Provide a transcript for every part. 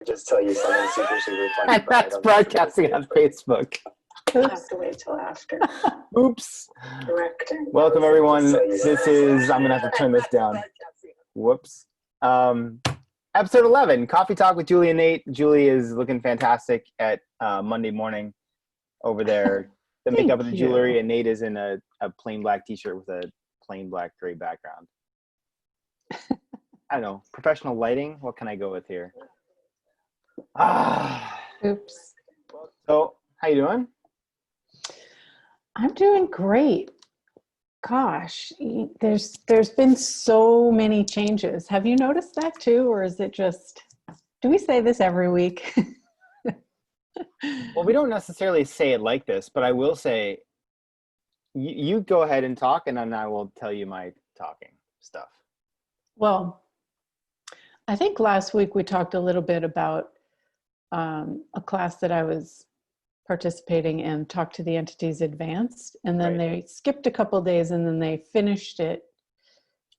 just tell you something super, super funny. And that's broadcasting on Facebook. You'll have to wait till after. Oops. Directing. Welcome, everyone. This is, I'm going to have to turn this down. Whoops. Episode 11, Coffee Talk with Julie and Nate. Julie is looking fantastic at Monday morning over there. The makeup and the jewelry, and Nate is in a plain black t-shirt with a plain black gray background. I don't know. Professional lighting? What can I go with here? Oops. So, how you doing? I'm doing great. Gosh, there's been so many changes. Have you noticed that too, or is it just, do we say this every week? Well, we don't necessarily say it like this, but I will say, you go ahead and talk, and then I will tell you my talking stuff. Well, I think last week we talked a little bit about a class that I was participating in, Talk to the Entities Advanced, and then they skipped a couple of days, and then they finished it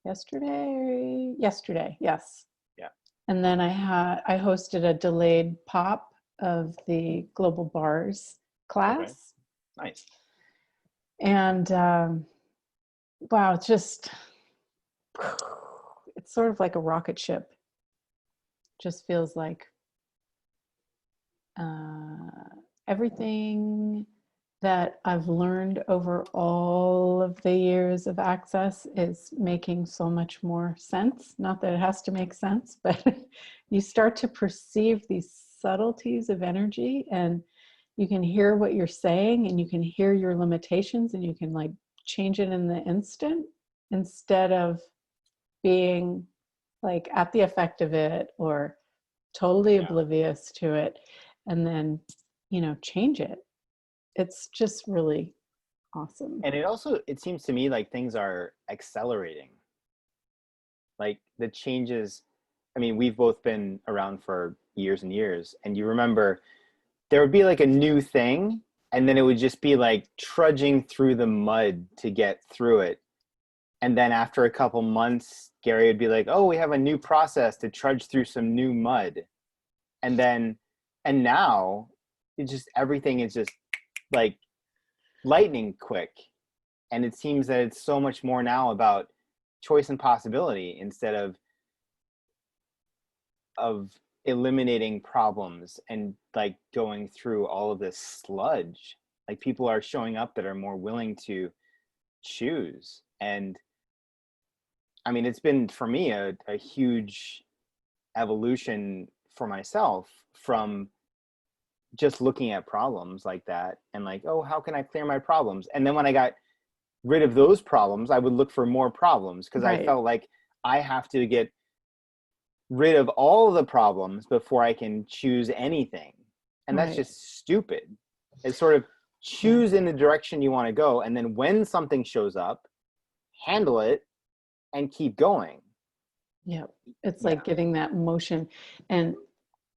yesterday, yes. Yeah. And then I hosted a delayed pop of the Global Bars class. Okay. Nice. And wow, it's sort of like a rocket ship. Just feels like everything that I've learned over all of the years of Access is making so much more sense. Not that it has to make sense, but you start to perceive these subtleties of energy, and you can hear what you're saying, and you can hear your limitations, and you can like change it in the instant instead of being like at the effect of it or totally oblivious to it, and then, change it. It's just really awesome. And it seems to me like things are accelerating. Like the changes, I mean, we've both been around for years and years, and you remember there would be like a new thing, and then it would just be like trudging through the mud to get through it. And then after a couple months, Gary would be like, oh, we have a new process to trudge through some new mud. And now everything is just like lightning quick. And it seems that it's so much more now about choice and possibility instead of eliminating problems and like going through all of this sludge. Like people are showing up that are more willing to choose. And I mean, it's been for me a huge evolution for myself from just looking at problems like that and like, oh, how can I clear my problems? And then when I got rid of those problems, I would look for more problems because I felt like I have to get rid of all the problems before I can choose anything. And that's just stupid. It's sort of choose in the direction you want to go. And then when something shows up, handle it and keep going. Yeah. It's like getting that motion. And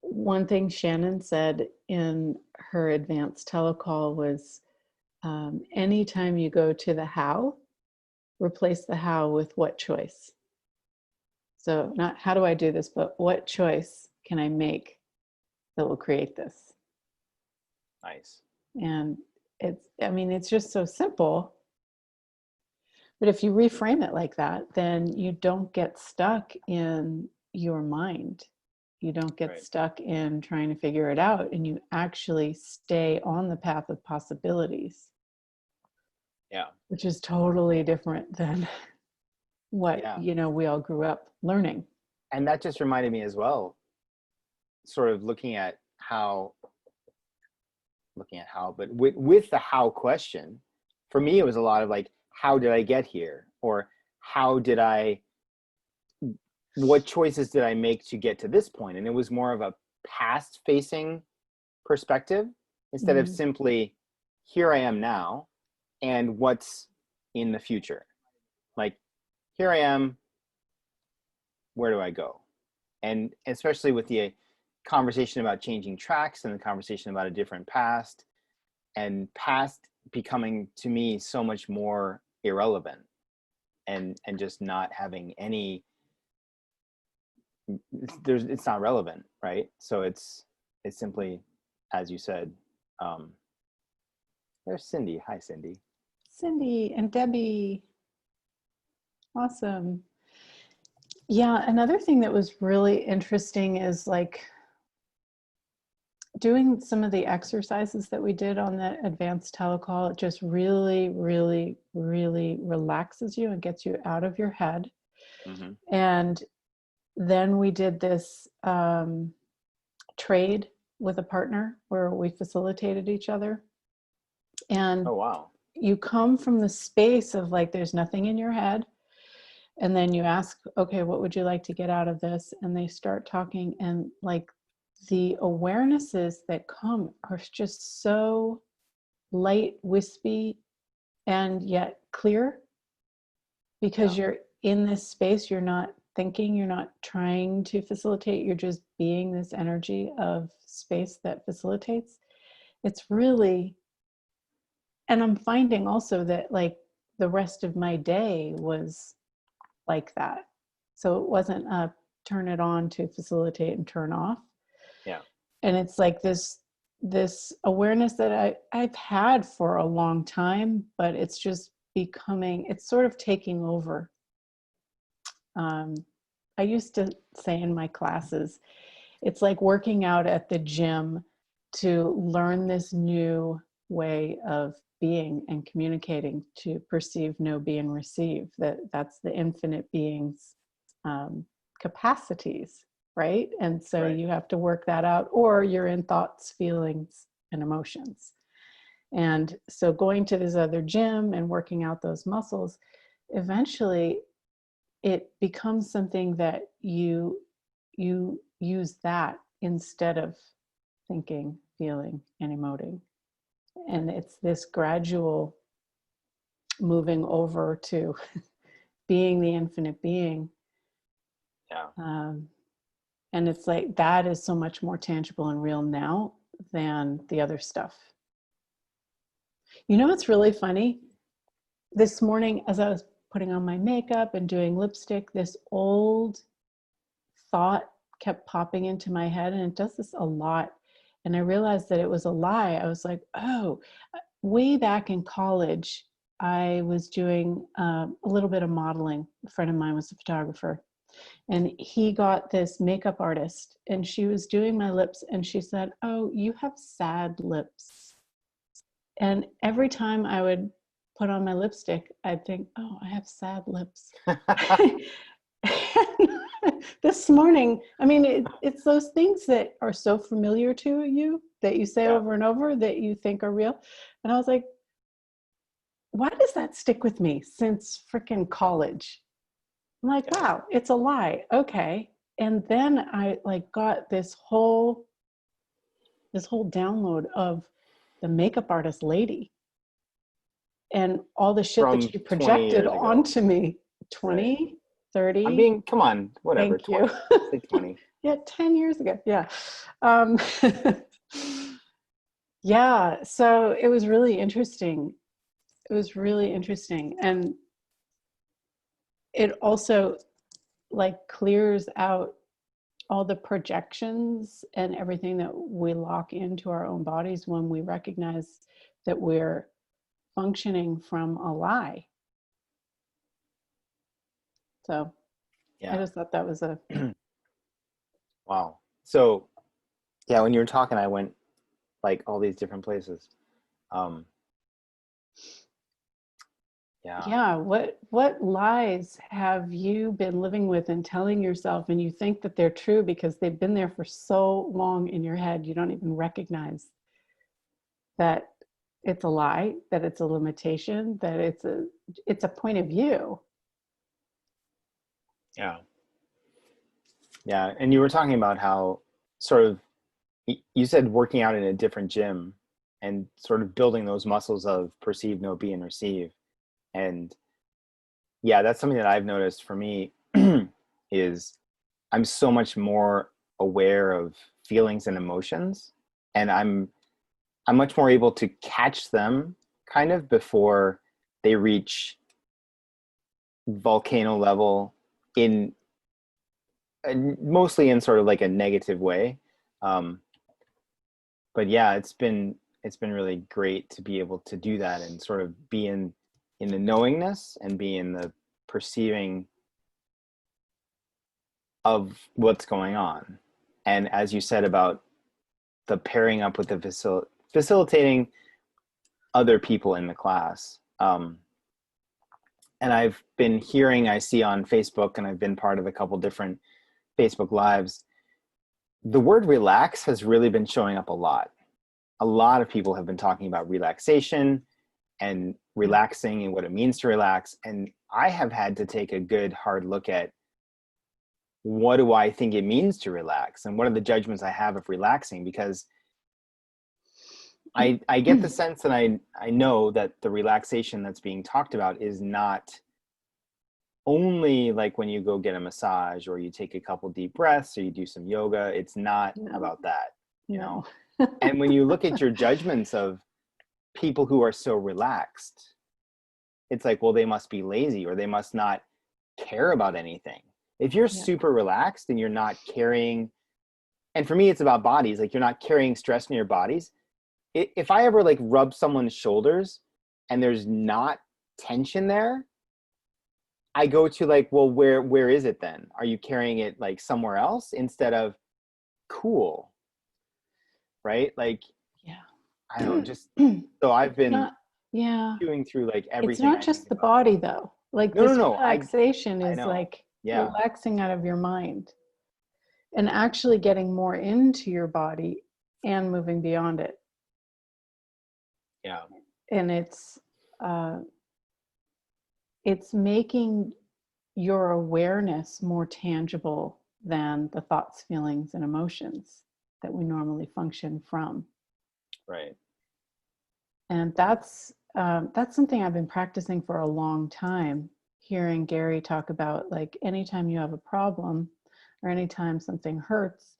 one thing Shannon said in her advanced telecall was, anytime you go to the how, replace the how with what choice. So not how do I do this, but what choice can I make that will create this? Nice. And it's just so simple. But if you reframe it like that, then you don't get stuck in your mind. You don't get stuck in trying to figure it out, and you actually stay on the path of possibilities. Yeah. Which is totally different than what, we all grew up learning. And that just reminded me as well, sort of looking at how, but with the how question, for me, it was a lot of like, how did I get here? Or what choices did I make to get to this point? And it was more of a past facing perspective instead of simply, here I am now and what's in the future. Like, here I am, where do I go? And especially with the conversation about changing tracks and the conversation about a different past, and past becoming to me so much more irrelevant and just not having any it's not relevant, right? So it's simply, as you said, there's Cindy. Hi, Cindy. Cindy and Debbie. Awesome. Yeah, another thing that was really interesting is like doing some of the exercises that we did on the advanced telecall. It just really, really, really relaxes you and gets you out of your head. Mm-hmm. And then we did this trade with a partner where we facilitated each other. And Oh, wow. you come from the space of like, there's nothing in your head. And then you ask, okay, what would you like to get out of this? And they start talking, and like the awarenesses that come are just so light, wispy, and yet clear, because you're in this space. You're not thinking, you're not trying to facilitate, you're just being this energy of space that facilitates. It's really, and I'm finding also that like the rest of my day was like that. So it wasn't a turn it on to facilitate and turn off. Yeah. And it's like this awareness that I've had for a long time, but it's just becoming, it's sort of taking over. I used to say in my classes, it's like working out at the gym to learn this new way of being and communicating, to perceive, know, be, and receive. That's the infinite being's capacities, right? And so you have to work that out, or you're in thoughts, feelings, and emotions. And so going to this other gym and working out those muscles, eventually it becomes something that you use that instead of thinking, feeling, and emoting. And it's this gradual moving over to being the infinite being. Yeah. And it's like, that is so much more tangible and real now than the other stuff. You know what's really funny? This morning, as I was putting on my makeup and doing lipstick, this old thought kept popping into my head, and it does this a lot. And I realized that it was a lie. I was like, oh, way back in college, I was doing a little bit of modeling. A friend of mine was a photographer, and he got this makeup artist, and she was doing my lips, and she said, oh, you have sad lips. And every time I would put on my lipstick, I'd think, oh, I have sad lips. This morning, I mean, it's those things that are so familiar to you that you say over and over that you think are real. And I was like, why does that stick with me since freaking college? I'm like, wow, it's a lie. Okay. And then I like got this whole download of the makeup artist lady and all the shit From that she 20 projected years ago. onto me. 20, 30. I'm being, come on, whatever. Thank you. 20, 20. Yeah, 10 years ago. Yeah. Yeah, so it was really interesting. It was really interesting. And it also like clears out all the projections and everything that we lock into our own bodies when we recognize that we're functioning from a lie. So I just thought that was a wow. So yeah, when you were talking, I went like all these different places. Yeah, what lies have you been living with and telling yourself, and you think that they're true because they've been there for so long in your head you don't even recognize that it's a lie, that it's a limitation, that it's a point of view. Yeah, and you were talking about how sort of, you said working out in a different gym and sort of building those muscles of perceive, know, be, and receive. And yeah, that's something that I've noticed for me is I'm so much more aware of feelings and emotions, and I'm much more able to catch them kind of before they reach volcano level in mostly in sort of like a negative way. But yeah, it's been really great to be able to do that and sort of be in the knowingness and be in the perceiving of what's going on. And as you said about the pairing up with the facilitating other people in the class. And I've been hearing, I see on Facebook, and I've been part of a couple different Facebook Lives, the word relax has really been showing up a lot. A lot of people have been talking about relaxation and relaxing and what it means to relax. And I have had to take a good hard look at, what do I think it means to relax? And what are the judgments I have of relaxing? Because I get the sense that I know that the relaxation that's being talked about is not only like when you go get a massage or you take a couple deep breaths or you do some yoga. It's not about that, you know? And when you look at your judgments of people who are so relaxed, it's like, well, they must be lazy or they must not care about anything. If you're super relaxed and you're not carrying, and for me, it's about bodies, like you're not carrying stress in your bodies. If I ever like rub someone's shoulders and there's not tension there, I go to like, well, where is it then? Are you carrying it like somewhere else instead of cool? Right? Like, I don't know, just, so I've been doing through like everything. It's not just the body though. Like this relaxation is like relaxing out of your mind and actually getting more into your body and moving beyond it. Yeah. And it's making your awareness more tangible than the thoughts, feelings, and emotions that we normally function from. Right. And that's something I've been practicing for a long time, hearing Gary talk about, like, anytime you have a problem or anytime something hurts,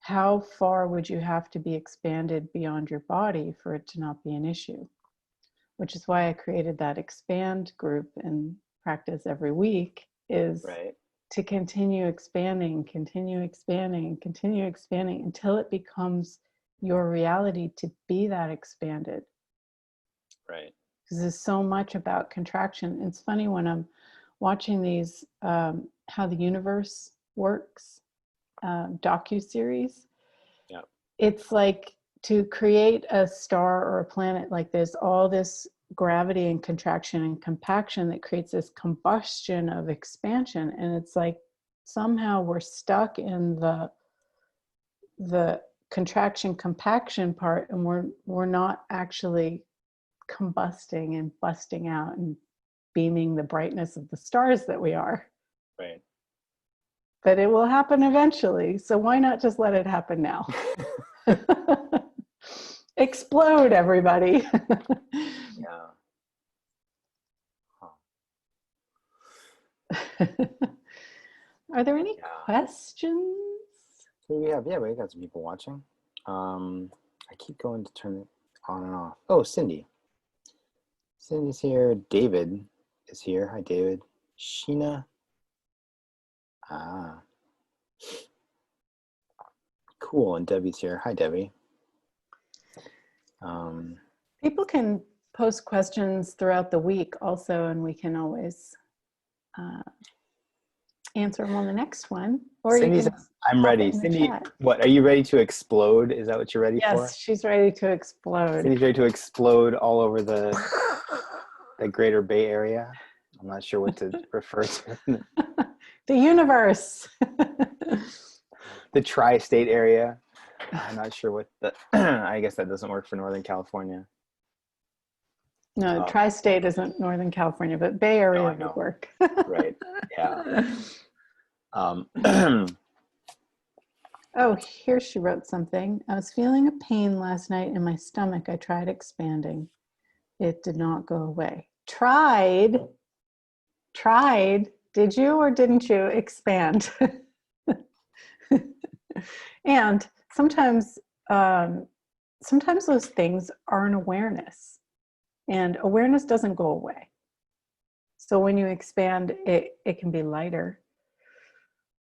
how far would you have to be expanded beyond your body for it to not be an issue? Which is why I created that expand group and practice every week, is to continue expanding until it becomes your reality to be that expanded. Right. Because there's so much about contraction. It's funny when I'm watching these How the Universe Works docuseries. Yeah. It's like, to create a star or a planet, like there's all this gravity and contraction and compaction that creates this combustion of expansion. And it's like somehow we're stuck in the contraction compaction part, and we're not actually combusting and busting out and beaming the brightness of the stars that we are. Right. But it will happen eventually. So why not just let it happen now? Explode, everybody. Yeah. Are there any questions? So we got some people watching. I keep going to turn it on and off. Oh, Cindy's here. David is here. Hi, David. Sheena. Cool. And Debbie's here. Hi, Debbie. People can post questions throughout the week also, and we can always answer them on the next one. Or Cindy you can says, I'm ready. Cindy, what, are you ready to explode? Is that what you're ready for? Yes, she's ready to explode. Cindy's ready to explode all over the greater Bay Area. I'm not sure what to refer to. The universe. The tri-state area. I'm not sure what the, I guess that doesn't work for Northern California. No, tri-state isn't Northern California, but Bay Area would work. Right, yeah. Oh, here she wrote something. I was feeling a pain last night in my stomach. I tried expanding. It did not go away. Tried. Did you or didn't you expand? And sometimes those things are an awareness, and awareness doesn't go away. So when you expand, it can be lighter,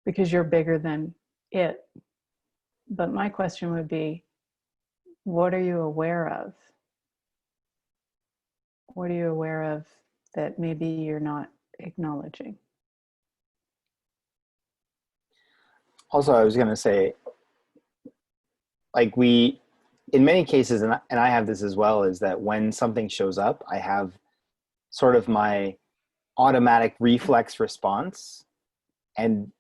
because you're bigger than it. But my question would be, what are you aware of? What are you aware of that maybe you're not acknowledging? Also, I was going to say, like in many cases, and I have this as well, is that when something shows up, I have sort of my automatic reflex response, and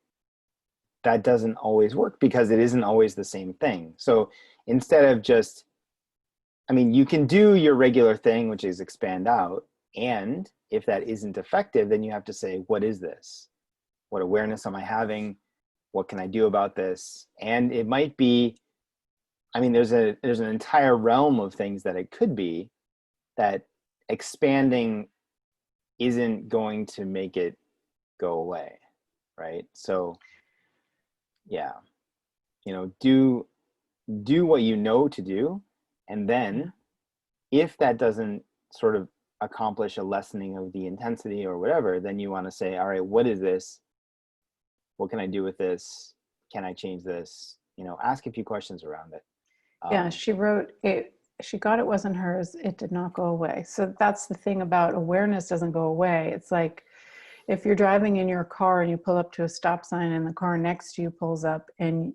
that doesn't always work because it isn't always the same thing. So instead of just, I mean, you can do your regular thing, which is expand out. And if that isn't effective, then you have to say, what is this? What awareness am I having? What can I do about this? And it might be, I mean, there's an entire realm of things that it could be that expanding isn't going to make it go away, right? So yeah, do what you know to do, and then if that doesn't sort of accomplish a lessening of the intensity or whatever, then you want to say, all right, what is this? What can I do with this? Can I change this? Ask a few questions around it. Yeah, she wrote it. She got it wasn't hers. It did not go away. So that's the thing about awareness doesn't go away. It's like if you're driving in your car and you pull up to a stop sign and the car next to you pulls up and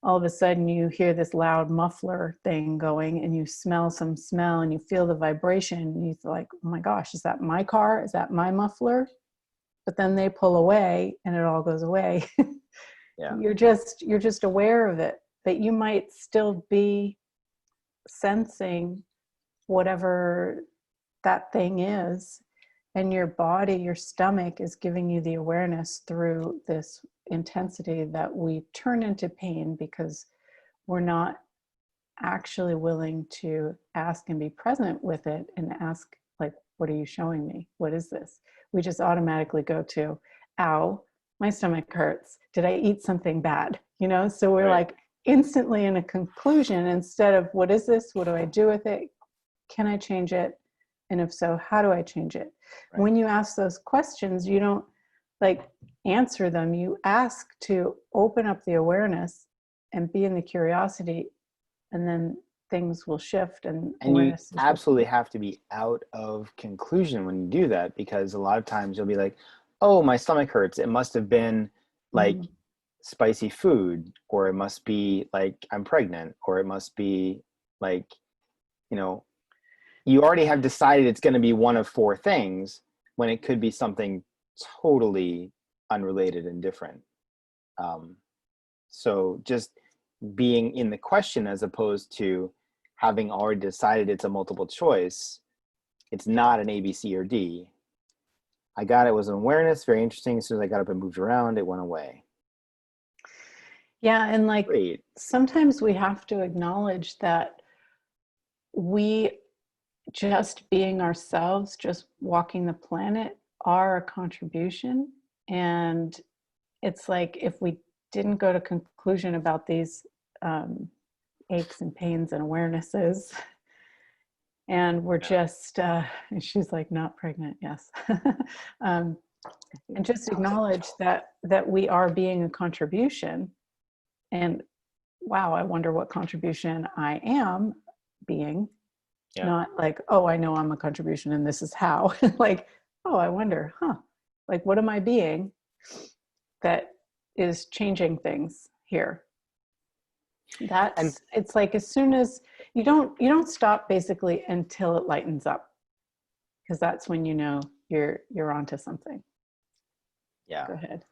all of a sudden you hear this loud muffler thing going and you smell some smell and you feel the vibration and you're like, oh my gosh, is that my car? Is that my muffler? But then they pull away and it all goes away. Yeah. You're just aware of it, but you might still be sensing whatever that thing is, and your body, your stomach is giving you the awareness through this intensity that we turn into pain because we're not actually willing to ask and be present with it and ask, like, what are you showing me? What is this? We just automatically go to, ow, my stomach hurts. Did I eat something bad? So we're Right. like instantly in a conclusion instead of, what is this? What do I do with it? Can I change it? And if so, how do I change it? Right. When you ask those questions, you don't like answer them. You ask to open up the awareness and be in the curiosity, and then things will shift and you awareness will absolutely have to be out of conclusion when you do that, because a lot of times you'll be like, oh, my stomach hurts. It must have been like spicy food, or it must be like I'm pregnant, or it must be like, you already have decided it's going to be one of four things when it could be something totally unrelated and different. So just being in the question as opposed to having already decided it's a multiple choice, it's not an A, B, C, or D. I got it was an awareness, very interesting. As soon as I got up and moved around, it went away. Yeah, and like Great. sometimes we have to acknowledge that we just being ourselves, just walking the planet, are a contribution. And it's like if we didn't go to conclusion about these aches and pains and awarenesses, and we're just, and she's like, not pregnant, yes. And just acknowledge that we are being a contribution. And wow, I wonder what contribution I am being. Yeah. Not like, oh, I know I'm a contribution and this is how. Like, oh, I wonder, like, what am I being that is changing things here? It's like, as soon as you don't stop basically until it lightens up, because that's when you're onto something. Yeah. Go ahead.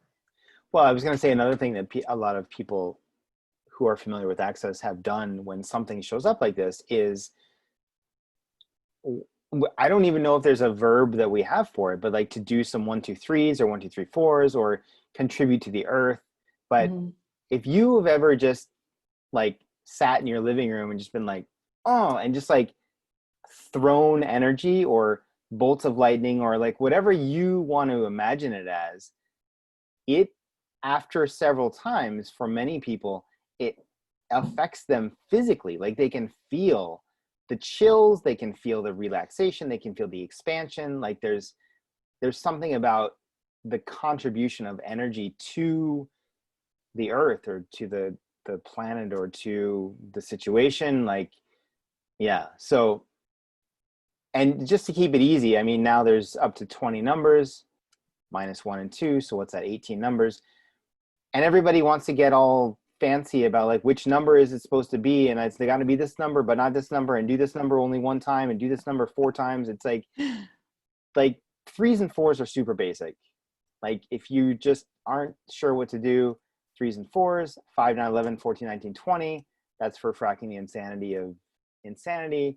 Well, I was going to say another thing that a lot of people who are familiar with Access have done when something shows up like this is, I don't even know if there's a verb that we have for it, but like to do some 1, 2, 3s or 1, 2, 3, 4s or contribute to the earth. But if you have ever just like sat in your living room and just been like, oh, and just like thrown energy or bolts of lightning or like whatever you want to imagine it as, it, after several times, for many people, it affects them physically. Like they can feel the chills, they can feel the relaxation, they can feel the expansion. Like there's something about the contribution of energy to the earth or to the planet or to the situation. Like, yeah. So, and just to keep it easy, I mean, now there's up to 20 numbers, minus 1 and 2. So what's that? 18 numbers. And everybody wants to get all fancy about like which number is it supposed to be, and it's they got to be this number but not this number, and do this number only one time and do this number 4 times. It's like 3s and 4s are super basic. Like if you just aren't sure what to do, 3s and 4s, 5, 9, 11, 14, 19, 20, that's for fracking the insanity of insanity.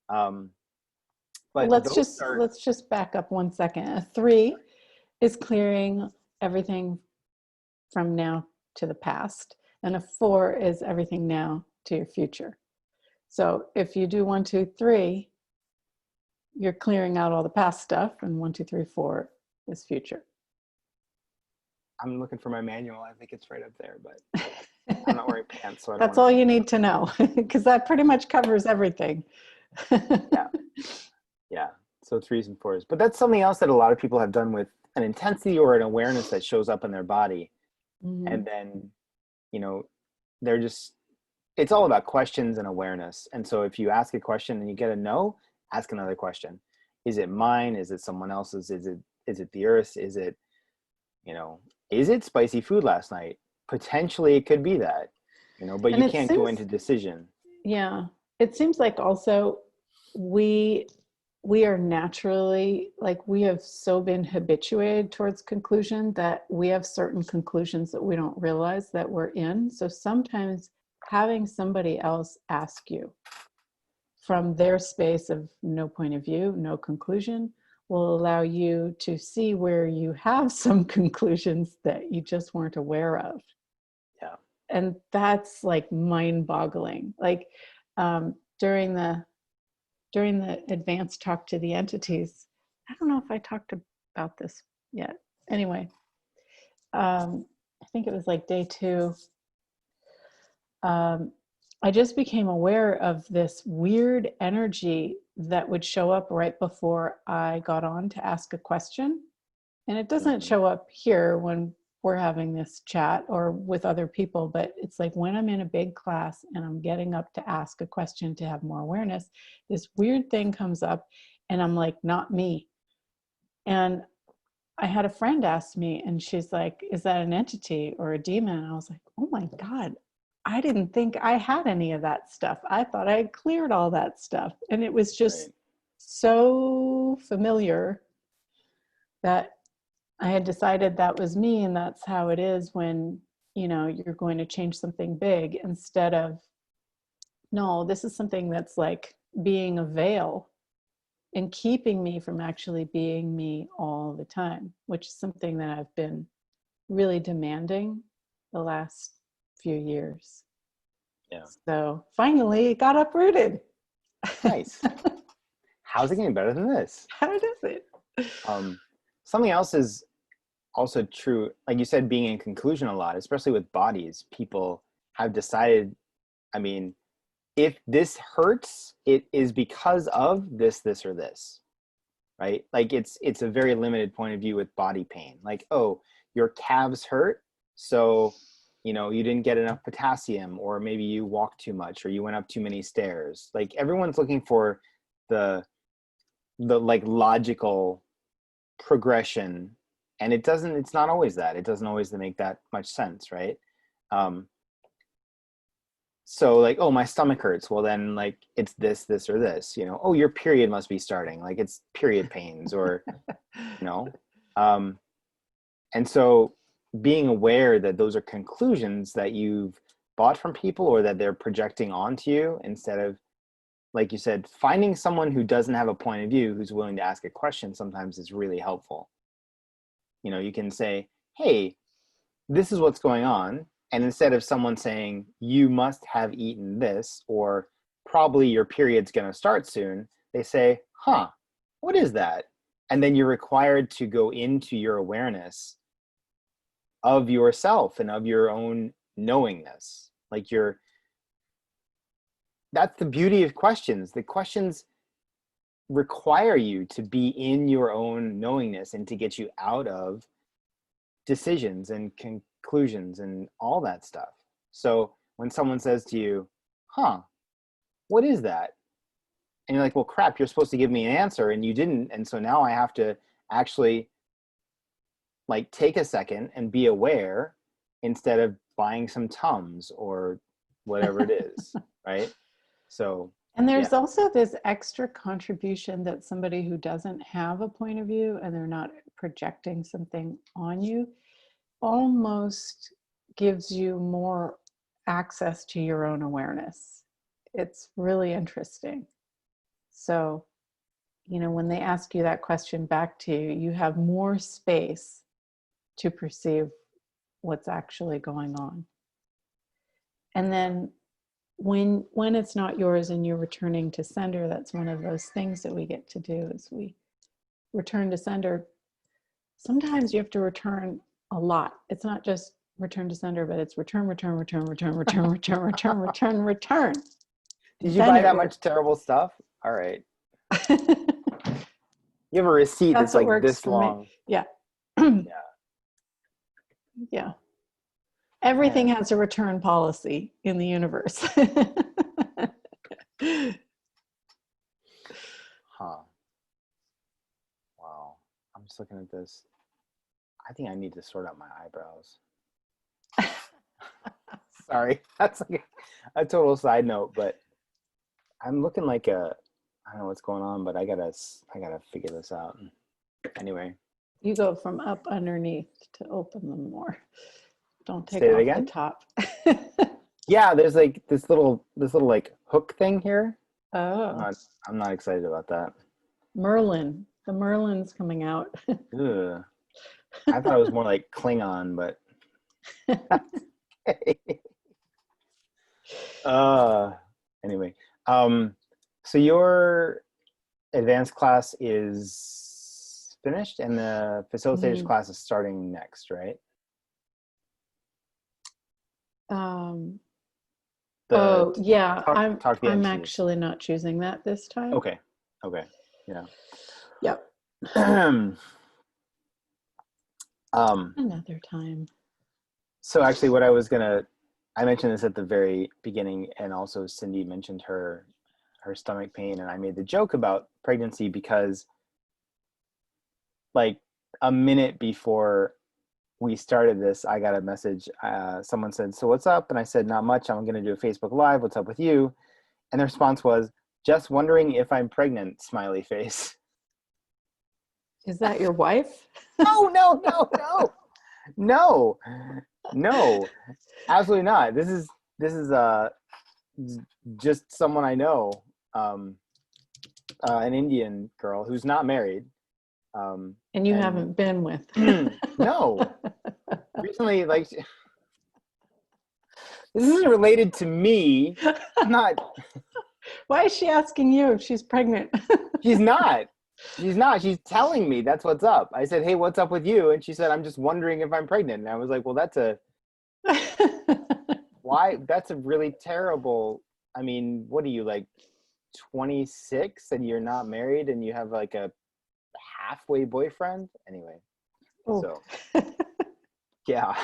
But let's just back up 1 second. A 3 is clearing everything from now to the past, and a 4 is everything now to your future. So if you do 1, 2, 3, you're clearing out all the past stuff, and 1, 2, 3, 4 is future. I'm looking for my manual. I think it's right up there, but I'm not wearing pants, so I don't That's all you need to know, because that pretty much covers everything. Yeah. So 3s and 4s, but that's something else that a lot of people have done with an intensity or an awareness that shows up in their body. Mm-hmm. And then, they're just, it's all about questions and awareness. And so if you ask a question and you get a no, ask another question. Is it mine? Is it someone else's? Is it the earth? Is it, is it spicy food last night? Potentially it could be that, but you can't go into decision. Yeah. It seems like also we are naturally, like, we have so been habituated towards conclusion that we have certain conclusions that we don't realize that we're in. So sometimes having somebody else ask you from their space of no point of view, no conclusion, will allow you to see where you have some conclusions that you just weren't aware of. Yeah. And that's like mind-boggling. Like during the advanced talk to the entities, I don't know if I talked about this yet. Anyway, I think it was like day 2. I just became aware of this weird energy that would show up right before I got on to ask a question. And it doesn't show up here when we're having this chat or with other people, but it's like when I'm in a big class and I'm getting up to ask a question to have more awareness, this weird thing comes up and I'm like, not me. And I had a friend ask me and she's like, is that an entity or a demon? And I was like, oh my God, I didn't think I had any of that stuff. I thought I had cleared all that stuff. And it was just so familiar that I had decided that was me, and that's how it is when, you're going to change something big, instead of, no, this is something that's like being a veil and keeping me from actually being me all the time, which is something that I've been really demanding the last few years. Yeah. So finally it got uprooted. Nice. How's it getting better than this? How does it? Something else is also true, like you said, being in conclusion a lot, especially with bodies. People have decided, if this hurts, it is because of this, or this, right? Like it's a very limited point of view with body pain. Like, oh, your calves hurt, so you didn't get enough potassium, or maybe you walked too much, or you went up too many stairs. Like everyone's looking for the like logical progression, and it's not always that. It doesn't always make that much sense, right? So like, oh, my stomach hurts, well then, like, it's this, or this, oh, your period must be starting, like it's period pains, or and so being aware that those are conclusions that you've bought from people, or that they're projecting onto you, instead of, like you said, finding someone who doesn't have a point of view, who's willing to ask a question, sometimes is really helpful. You can say, hey, this is what's going on. And instead of someone saying, you must have eaten this, or probably your period's going to start soon, they say, what is that? And then you're required to go into your awareness of yourself and of your own knowingness. Like that's the beauty of questions. The questions require you to be in your own knowingness and to get you out of decisions and conclusions and all that stuff. So when someone says to you, huh, what is that? And you're like, well, crap, you're supposed to give me an answer and you didn't. And so now I have to actually like take a second and be aware instead of buying some Tums or whatever it is, right? So, And there's also this extra contribution that somebody who doesn't have a point of view and they're not projecting something on you almost gives you more access to your own awareness. It's really interesting. So, you know, when they ask you that question back to you, you have more space to perceive what's actually going on. And then when it's not yours and you're returning to sender, that's one of those things that we get to do is we return to sender. Sometimes you have to return a lot. It's not just return to sender, but it's return. did you Then buy it that works. much terrible stuff? All right. You have a receipt That's that's what like works this for me. long. Yeah. Yeah. Yeah. Everything has a return policy in the universe. Huh. Wow. I'm just looking at this. I think I need to sort out my eyebrows. Sorry. That's like a total side note, but I'm looking like I don't know what's going on, but I gotta figure this out. Anyway. You go from up underneath to open them more. Don't take Say it off again? the top. Yeah, there's like this little like hook thing here. Oh, I'm not excited about that. Merlin. The Merlin's coming out. Ugh. I thought it was more like Klingon, but anyway. So your advanced class is finished and the facilitators class is starting next, right? Yeah. I'm talk to the MCs. actually not choosing that this time. Okay. Yeah. Yep. Another time. So actually what I mentioned this at the very beginning, and also Cindy mentioned her stomach pain, and I made the joke about pregnancy because like a minute before we started this, I got a message. Someone said, "So what's up?" And I said, "Not much. I'm going to do a Facebook Live. What's up with you?" And the response was, "Just wondering if I'm pregnant." Smiley face. Is that your wife? No, absolutely not. This is just someone I know, an Indian girl who's not married. And you haven't been with? No. Recently, like, this isn't related to me. Not. Why is she asking you if she's pregnant? She's not. She's telling me that's what's up. I said, "Hey, what's up with you?" And she said, "I'm just wondering if I'm pregnant." And I was like, "Well, why? That's a really terrible. I mean, what are you, like 26 and you're not married and you have like a halfway boyfriend?" Anyway. Oh. So yeah.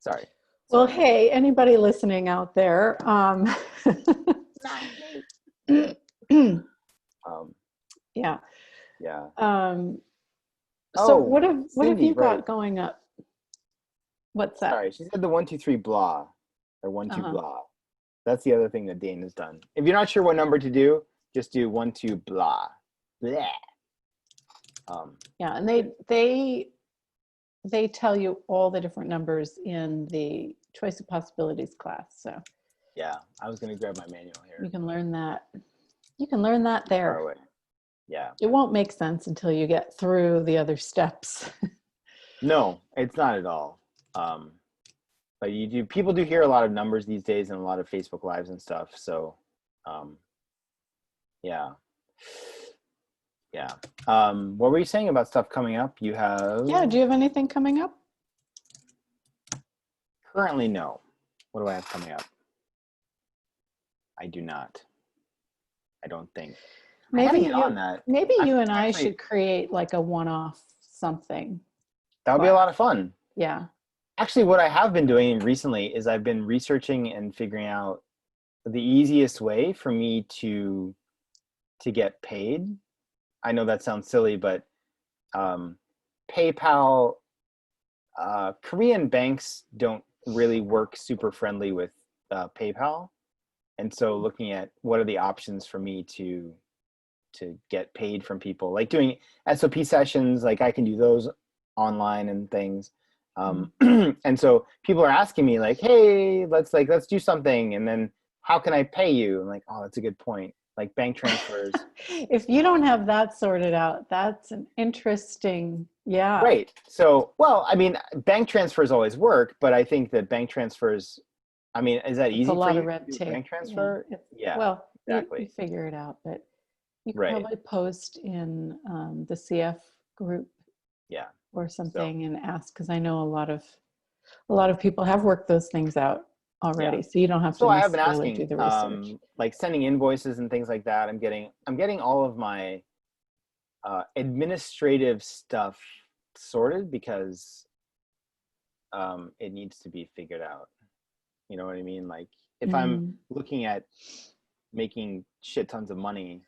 Sorry. Well, hey, anybody listening out there? Yeah. Yeah. So what have Cindy, you got right. going up? What's that? Sorry, she said the 1 2 3 blah, or 1 2 blah. That's the other thing that Dane has done. If you're not sure what number to do, just do 1 2 blah. Bleh. Yeah, and they tell you all the different numbers in the choice of possibilities class. So yeah, I was gonna grab my manual here. you can learn that. You can learn that there. Far away. Yeah. It won't make sense until you get through the other steps. No, it's not at all. But people do hear a lot of numbers these days and a lot of Facebook Lives and stuff. So, yeah. What were you saying about stuff coming up? You have? Yeah. Do you have anything coming up? Currently, no. What do I have coming up? I do not. I don't think. I gotta Maybe get you, on that. maybe I you and I actually- should create like a one-off something. That would be a lot of fun. Yeah. Actually, what I have been doing recently is I've been researching and figuring out the easiest way for me to get paid. I know that sounds silly, but PayPal, Korean banks don't really work super friendly with PayPal, and so looking at what are the options for me to get paid from people, like doing SOP sessions, like I can do those online and things. And so people are asking me like, hey, let's do something, and then how can I pay you? I'm like, oh, that's a good point. Like bank transfers. If you don't have that sorted out, that's an interesting, yeah. Right. So, well, I mean, bank transfers always work, but I think that bank transfers, I mean, is that It's easy a lot for you of red to do tape. bank transfer? Yeah, Well, you exactly. figure it out, but you could Right. probably post in the CF group Yeah. or something and ask, because I know a lot of people have worked those things out already, so you don't have to So I have been necessarily do asking, the research. like sending invoices and things like that. I'm getting all of my administrative stuff sorted because it needs to be figured out. You know what I mean? Like if I'm looking at making shit tons of money,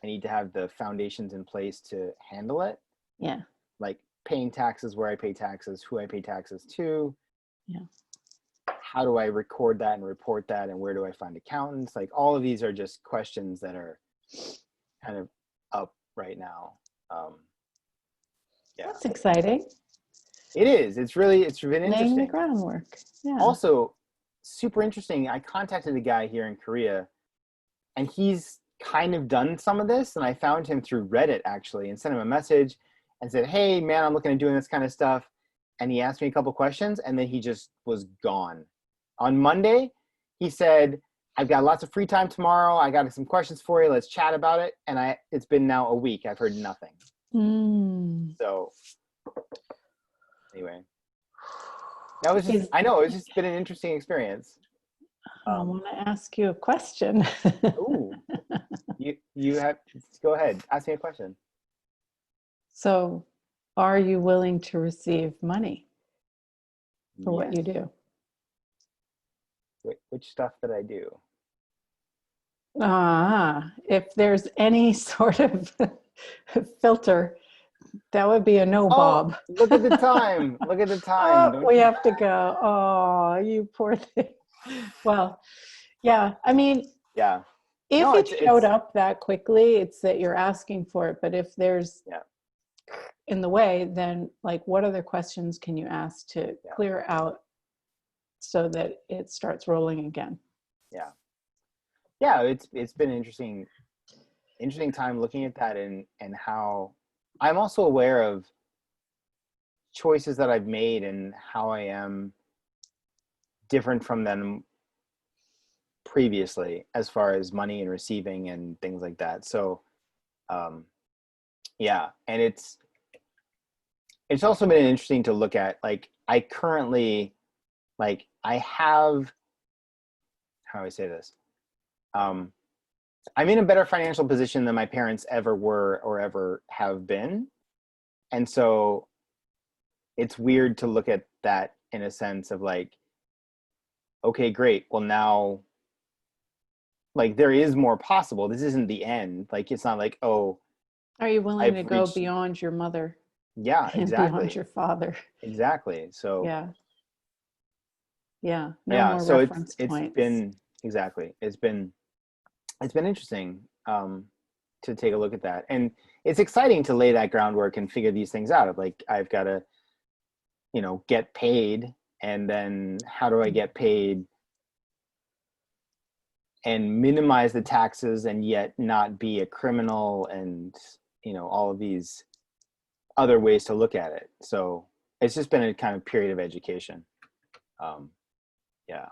I need to have the foundations in place to handle it. Yeah. Like paying taxes, where I pay taxes, who I pay taxes to. Yeah. How do I record that and report that, and where do I find accountants? Like all of these are just questions that are kind of up right now. Yeah. That's exciting. It is. It's been Laying interesting. the groundwork. Yeah. Also, super interesting. I contacted a guy here in Korea, and he's kind of done some of this, and I found him through Reddit actually, and sent him a message and said, hey man, I'm looking at doing this kind of stuff. And he asked me a couple questions, and then he just was gone. On Monday, he said, I've got lots of free time tomorrow. I got some questions for you. Let's chat about it. And it's been now a week. I've heard nothing. So anyway, that was just, I know, it's just been an interesting experience. I want to ask you a question. Ooh, you have, go ahead. Ask me a question. So, are you willing to receive money for what you Yes. do? Which stuff that I do? If there's any sort of filter, that would be a no, Bob. Look at the time. Look at the time. Oh, we have to go. Oh, you poor thing. Well, yeah. I mean, yeah. if No, it showed up that quickly, it's that you're asking for it. But if there's in the way, then like, what other questions can you ask to clear out so that it starts rolling again? Yeah. Yeah, it's been interesting time looking at that, and how I'm also aware of choices that I've made and how I am different from them previously as far as money and receiving and things like that. So yeah, and it's also been interesting to look at. Like I currently, like I have, how do I say this? I'm in a better financial position than my parents ever were or ever have been. And so it's weird to look at that in a sense of like, okay, great. Well, now, like, there is more possible. This isn't the end. Like, it's not like, oh. Are you willing to go beyond your mother? Yeah, exactly. And beyond your father. Exactly. So. Yeah. Yeah. No more so reference points. It's been, exactly. It's been interesting to take a look at that. And it's exciting to lay that groundwork and figure these things out. Like, I've got to, get paid. And then how do I get paid and minimize the taxes and yet not be a criminal, and, all of these other ways to look at it. So it's just been a kind of period of education. Yeah.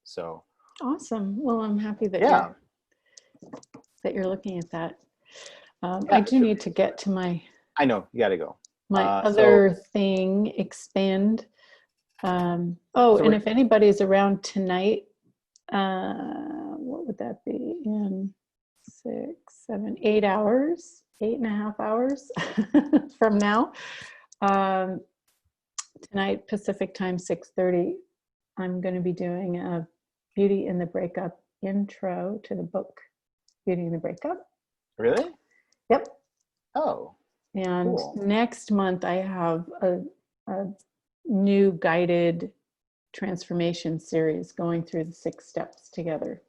So. Awesome. Well, I'm happy that you're looking at that. I do need to get to my. I know, you got to go. My other thing, expand. And if anybody's around tonight, what would that be? In 6, 7, 8 hours, 8.5 hours from now. Tonight, Pacific time, 6:30, I'm going to be doing a Beauty in the Breakup intro to the book, Beauty in the Breakup. Really? Yep. Oh, And cool. next month, I have a new guided transformation series going through the 6 steps together.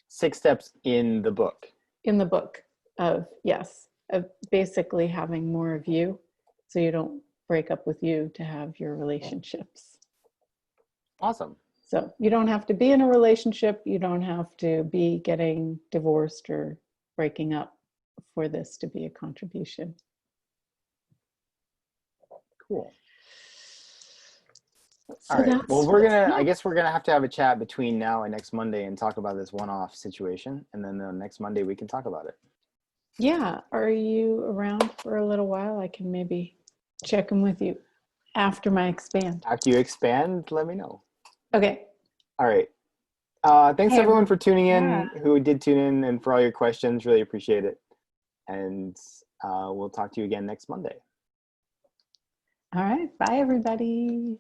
6 steps in the book. In the book of, yes, of basically having more of you so you don't break up with you to have your relationships. Awesome. So you don't have to be in a relationship. You don't have to be getting divorced or breaking up for this to be a contribution. Cool. So All right. that's Well, what's I next. guess we're gonna have to have a chat between now and next Monday and talk about this one-off situation, and then the next Monday we can talk about it. Yeah. Are you around for a little while? I can maybe check in with you after my expand. After you expand, let me know. Okay. All right. Thanks Hey, everyone for tuning in, yeah. who did tune in, and for all your questions. Really appreciate it. And we'll talk to you again next Monday. All right. Bye, everybody.